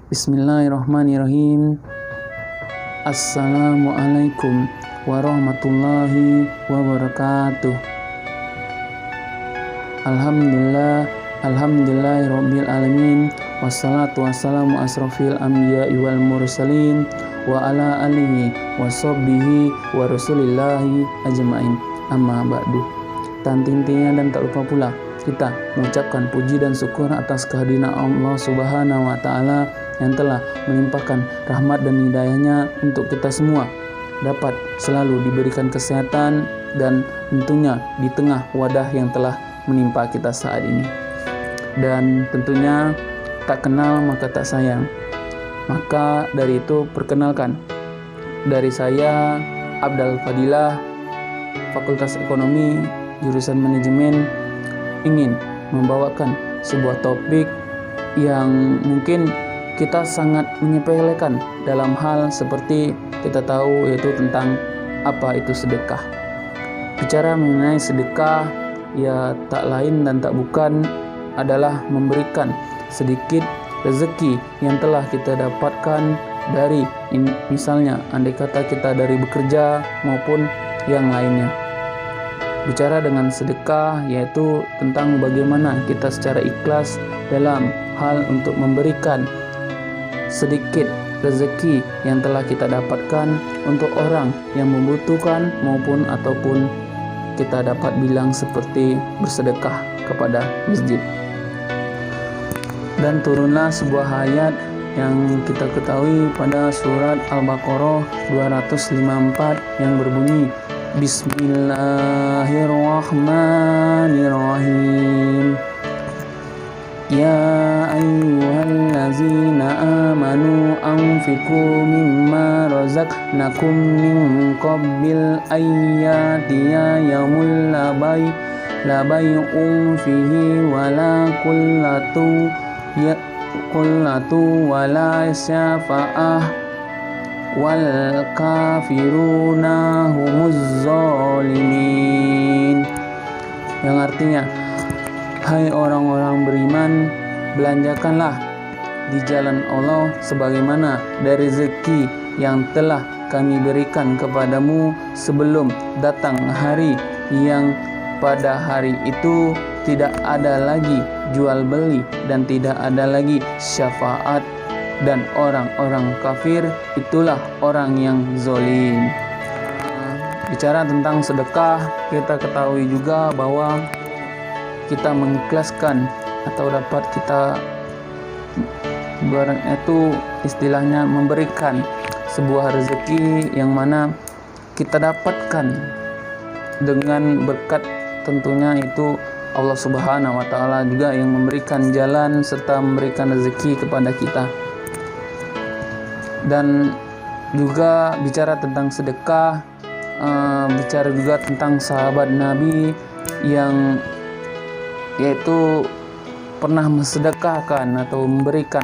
Bismillahirrahmanirrahim. Assalamualaikum warahmatullahi wabarakatuh. Alhamdulillahirabbil alamin. Wassalatu wassalamu asrofil anbiya'i wal mursalin wa ala alihi wa sahbihi wa rasulillahi ajma'in. Amma ba'du. Tantintinya dan tak lupa pula kita mengucapkan puji dan syukur atas kehadiran Allah Subhanahu wa taala yang telah melimpahkan rahmat dan hidayahnya untuk kita semua dapat selalu diberikan kesehatan dan tentunya di tengah wadah yang telah menimpa kita saat ini. Dan tentunya tak kenal maka tak sayang. Maka dari itu perkenalkan, dari saya Abdal Fadilah, Fakultas Ekonomi, jurusan Manajemen, ingin membawakan sebuah topik yang mungkin kita sangat menyepelekan dalam hal seperti kita tahu, yaitu tentang apa itu sedekah. Bicara mengenai sedekah, ya tak lain dan tak bukan adalah memberikan sedikit rezeki yang telah kita dapatkan dari misalnya andai kata kita dari bekerja maupun yang lainnya. Bicara dengan sedekah yaitu tentang bagaimana kita secara ikhlas dalam hal untuk memberikan sedikit rezeki yang telah kita dapatkan untuk orang yang membutuhkan maupun ataupun kita dapat bilang seperti bersedekah kepada masjid. Dan turunlah sebuah ayat yang kita ketahui pada surat Al-Baqarah 254 yang berbunyi Bismillahirrahmanirrahim. Ya ayyuhallazina amanu anfiqu mimma razaqnakum min qabbil ayyatiya yaumul la bay'un fihi wala qullatu wala syafa'ah wal kafiruna humuz zalimin, yang artinya, hai orang-orang beriman, belanjakanlah di jalan Allah sebagaimana dari rezeki yang telah kami berikan kepadamu sebelum datang hari yang pada hari itu tidak ada lagi jual beli dan tidak ada lagi syafaat, dan orang-orang kafir itulah orang yang zalim. Bicara tentang sedekah, kita ketahui juga bahwa kita mengikhlaskan atau dapat kita ibaratnya itu istilahnya memberikan sebuah rezeki yang mana kita dapatkan dengan berkat tentunya itu Allah Subhanahu wa taala juga yang memberikan jalan serta memberikan rezeki kepada kita. Dan juga bicara tentang sedekah, bicara juga tentang sahabat Nabi yang yaitu pernah mensedekahkan atau memberikan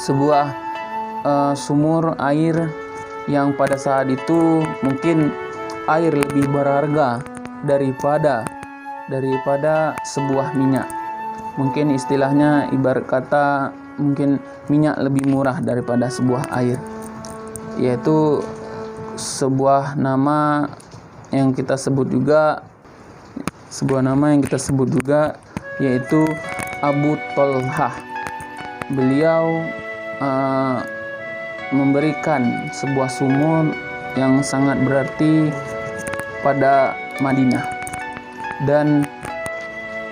sebuah sumur air yang pada saat itu mungkin air lebih berharga daripada sebuah minyak. Mungkin istilahnya ibarat kata mungkin minyak lebih murah daripada sebuah air, yaitu sebuah nama yang kita sebut juga yaitu Abu Tolhah. Beliau memberikan sebuah sumur yang sangat berarti pada Madinah. Dan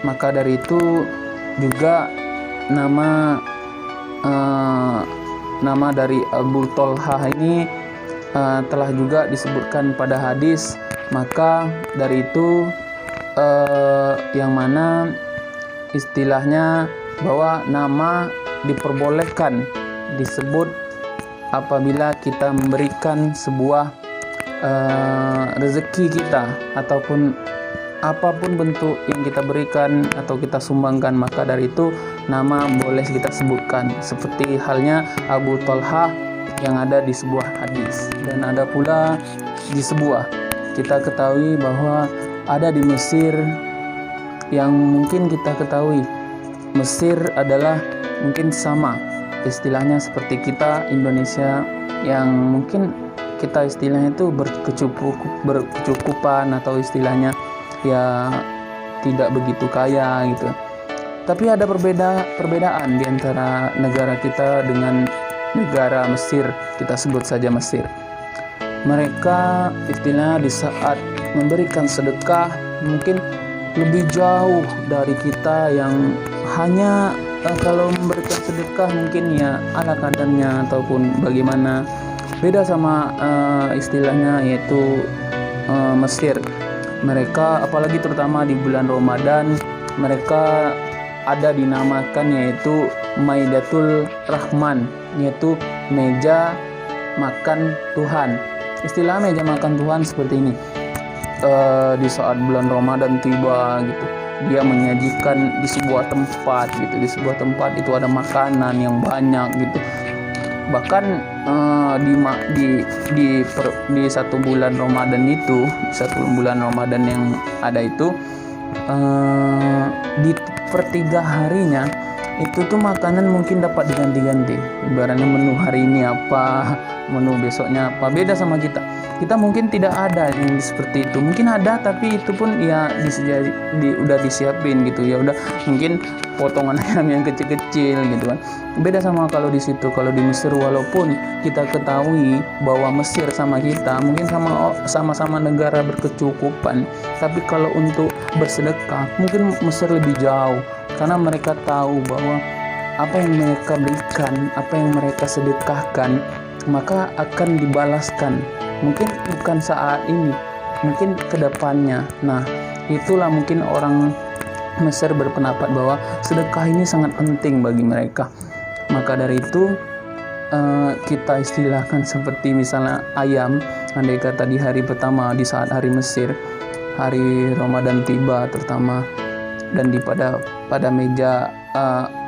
maka dari itu juga nama dari Abu Tolhah ini telah juga disebutkan pada hadis. Maka dari itu yang mana istilahnya bahwa nama diperbolehkan disebut apabila kita memberikan sebuah rezeki kita ataupun apapun bentuk yang kita berikan atau kita sumbangkan, maka dari itu nama boleh kita sebutkan seperti halnya Abu Tolhah yang ada di sebuah hadis. Dan ada pula di sebuah kita ketahui bahwa ada di Mesir yang mungkin kita ketahui Mesir adalah mungkin sama istilahnya seperti kita Indonesia yang mungkin kita istilahnya itu berkecukupan atau istilahnya ya tidak begitu kaya gitu. Tapi ada perbedaan di antara negara kita dengan negara Mesir, kita sebut saja Mesir. Mereka istilahnya di saat memberikan sedekah mungkin lebih jauh dari kita yang hanya kalau memberikan sedekah mungkin ya ala kadarnya ataupun bagaimana. Beda sama istilahnya yaitu Mesir. Mereka apalagi terutama di bulan Ramadan mereka ada dinamakan yaitu Maidatul Rahman, yaitu meja makan Tuhan. Istilah meja makan Tuhan seperti ini. Di saat bulan Ramadan tiba gitu, dia menyajikan di sebuah tempat gitu, di sebuah tempat itu ada makanan yang banyak gitu. Bahkan di satu bulan Ramadan itu, satu bulan Ramadan yang ada itu di per 3 harinya itu tuh makanan mungkin dapat diganti-ganti. Ibaratnya menu hari ini apa, menu besoknya apa. Beda sama kita. Kita mungkin tidak ada yang seperti itu. Mungkin ada tapi itu pun ya udah disiapin gitu. Ya udah mungkin potongan ayam yang kecil-kecil gitu kan. Beda sama kalau di situ. Kalau di Mesir walaupun kita ketahui bahwa Mesir sama kita mungkin sama-sama negara berkecukupan, tapi kalau untuk bersedekah mungkin Mesir lebih jauh. Karena mereka tahu bahwa apa yang mereka berikan, apa yang mereka sedekahkan, maka akan dibalaskan. Mungkin bukan saat ini, mungkin ke depannya. Nah, itulah mungkin orang Mesir berpendapat bahwa sedekah ini sangat penting bagi mereka. Maka dari itu, kita istilahkan seperti misalnya ayam, andai kata di hari pertama, di saat hari Mesir, hari Ramadan tiba terutama, dan pada meja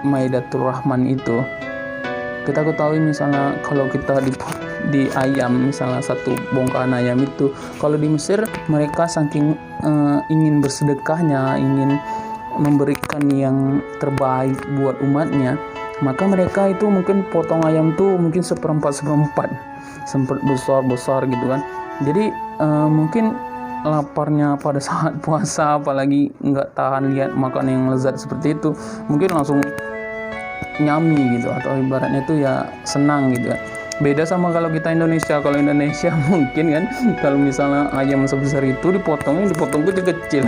Maidatul Rahman itu kita ketahui misalnya kalau kita di ayam misalnya satu bongkahan ayam itu, kalau di Mesir mereka saking ingin bersedekahnya, ingin memberikan yang terbaik buat umatnya, maka mereka itu mungkin potong ayam tuh mungkin seperempat sempat besar gitu kan. Jadi mungkin laparnya pada saat puasa apalagi nggak tahan lihat makan yang lezat seperti itu, mungkin langsung nyami gitu, atau ibaratnya itu ya senang gitu ya. Beda sama kalau kita Indonesia. Kalau Indonesia mungkin kan kalau misalnya ayam sebesar itu dipotong kecil-kecil.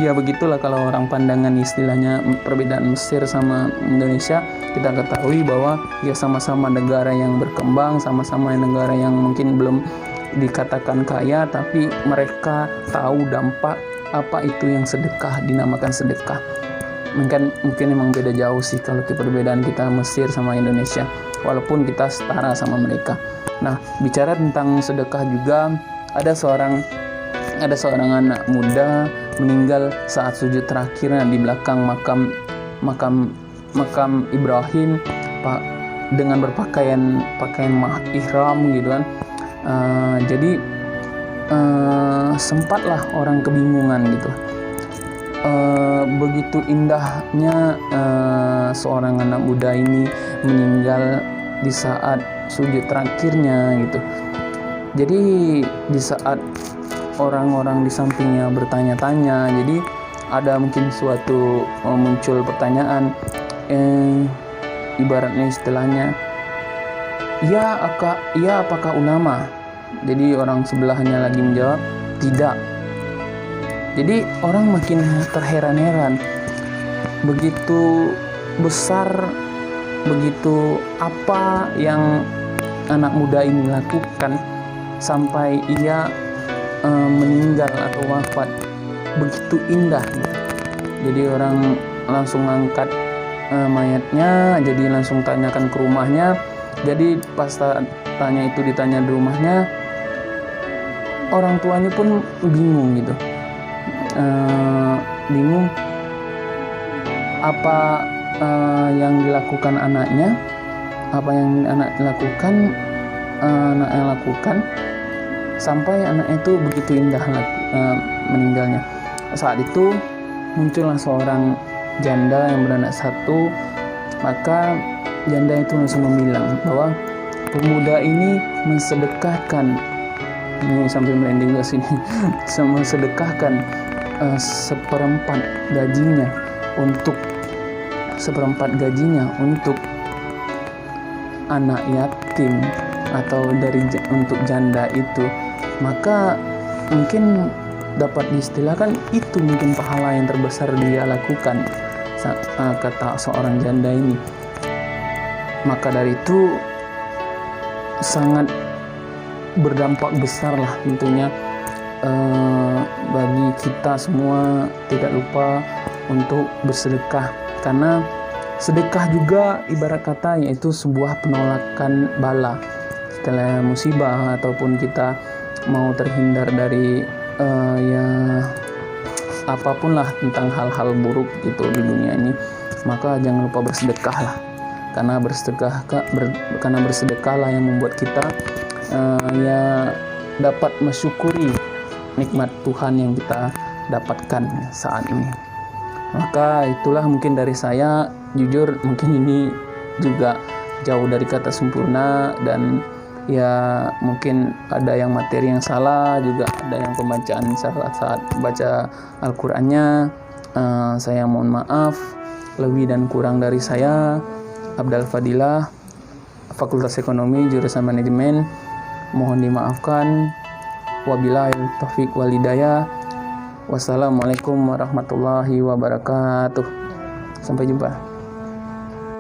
Ya begitulah kalau orang pandangan istilahnya perbedaan Mesir sama Indonesia. Kita ketahui bahwa ya sama-sama negara yang berkembang, sama-sama negara yang mungkin belum dikatakan kaya, tapi mereka tahu dampak apa itu yang sedekah, dinamakan sedekah. Mungkin memang beda jauh sih kalau perbedaan kita Mesir sama Indonesia, walaupun kita setara sama mereka. Nah, bicara tentang sedekah juga, ada seorang anak muda meninggal saat sujud terakhirnya di belakang makam Ibrahim dengan berpakaian ihram gitu kan. Jadi sempatlah orang kebingungan gitu. Begitu indahnya seorang anak muda ini meninggal di saat sujud terakhirnya gitu. Jadi di saat orang-orang di sampingnya bertanya-tanya, jadi ada mungkin suatu muncul pertanyaan, ibaratnya istilahnya, ya apakah ulama? Jadi orang sebelahnya lagi menjawab tidak. Jadi orang makin terheran-heran, begitu besar, begitu apa yang anak muda ini lakukan sampai ia meninggal atau wafat begitu indah gitu. Jadi orang langsung angkat mayatnya, jadi langsung tanyakan ke rumahnya. Jadi pas ditanya di rumahnya, orang tuanya pun bingung gitu. Bingung apa yang dilakukan anaknya, apa yang anaknya lakukan sampai anaknya itu begitu indah meninggalnya. Saat itu muncullah seorang janda yang beranak satu, maka janda itu langsung membilang bahwa pemuda ini mensedekahkan, ini sampai merinding ke sini, mensedekahkan seperempat gajinya untuk anak yatim atau untuk janda itu. Maka mungkin dapat diistilahkan itu mungkin pahala yang terbesar dia lakukan, kata seorang janda ini. Maka dari itu sangat berdampak besar lah tentunya bagi kita semua, tidak lupa untuk bersedekah, karena sedekah juga ibarat kata yaitu sebuah penolakan bala setelah musibah, ataupun kita mau terhindar dari apapun lah tentang hal-hal buruk gitu di dunia ini. Maka jangan lupa bersedekah lah, karena bersedekahlah yang membuat kita dapat mensyukuri nikmat Tuhan yang kita dapatkan saat ini. Maka itulah mungkin dari saya. Jujur mungkin ini juga jauh dari kata sempurna, dan ya mungkin ada yang materi yang salah, juga ada yang pembacaan salah saat baca Al-Qur'annya. Saya mohon maaf, lebih dan kurang dari saya, Abdal Fadilah, Fakultas Ekonomi Jurusan Manajemen, mohon dimaafkan. Wabillahi taufiq wal hidayah. Wassalamualaikum warahmatullahi wabarakatuh. Sampai jumpa.